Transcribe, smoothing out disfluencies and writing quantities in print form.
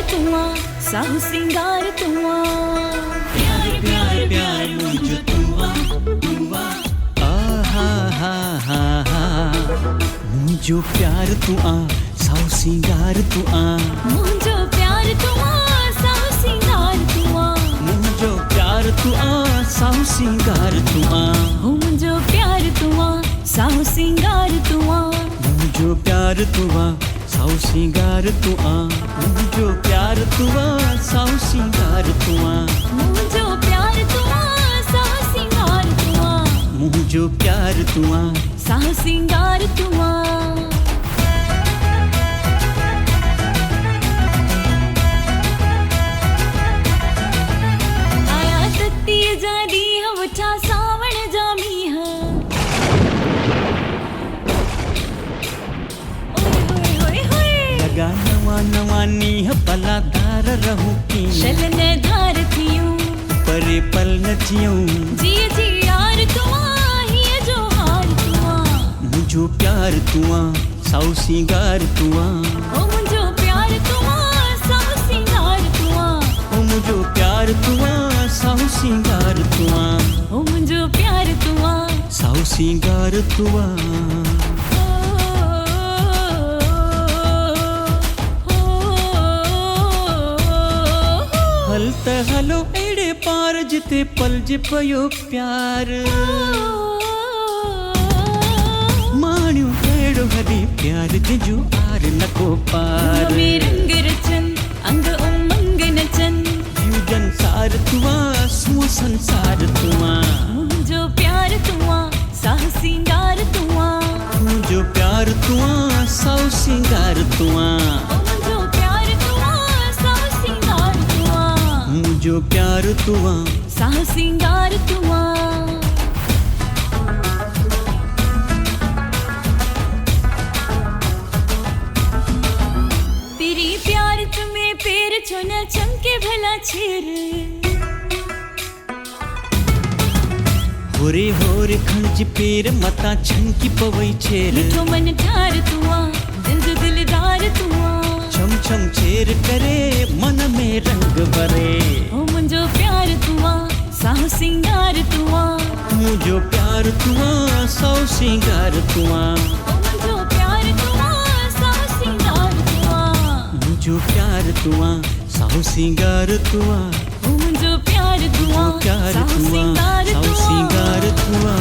तुआ साहू सिंगार तुआ प्यार प्यार प्यार मुझे तुआ तुआ हा हा हा हा मुझो प्यार तुआ साहू सिंगार तुआ मुझो प्यार तुआ साहू सिंगार तुआ मुझो प्यार तुआ साहू सिंगार तुआ मुझो प्यार तुआ साहू सिंगार तुआ मुझो प्यार तुआ साहू सिंगार तुआ मुझो प्यार तुआ साहू सिंगार तुआ मुझो प्यार तुआ साहू सिंगार तुआ मुझो प्यार तुआ साहू सिंगार तुआ आया तत्ती जादी हवठा सावण जामी है लगा नवा नवा नीह पला धार रहूं की शलन धार थियूं परे पल न थियूं जी जी यार तुआ ही जो हार तुआ मुझो प्यार तुआ साहू सिंगार तुआ ओ मुझो प्यार तुआ साहू सिंगार तुआ ओ मुझो प्यार तुआ साहू सिंगार तुआ ओ मुझो प्यार तुआ साहू सिंगार तुआ हल त हलो एड़े पार जिते पल जे पयो प्यार माण्यू एड़ो हली प्यार जो आर नको पार में रंग रचन अंग उमंग नचन जीवन सार तुआ सुआ संसार तुआ मुझो प्यार तुआ साहू सिंगार तुआ मुझो प्यार तुआ साहू सिंगार तुआ ओ मुझो प्यार तुआ साहू सिंगार तुआ मुझो प्यार तुआ साहू सिंगार तुआ तेरी प्यार तुम्हें पैर छोना चमके भला छेर होरे होरे खंज पेर मता छनकी पवई छेर मिठो मन ठार तुआ दिल जो दिलदार तुआ छम छम छेर करे मन में रंग भरे ओ मुझो प्यार तुआ साहू सिंगार तुआ मुझो प्यार तुआ साहू सिंगार तुआ ओ मुझो प्यार तुआ साहू सिंगार तुआ मुझो प्यार तुआ साहू सिंगार तुआ ओ मुझो प्यार तुआ प्यार साहू तुआ सिंगार साहू तुआ सिंगार तुआ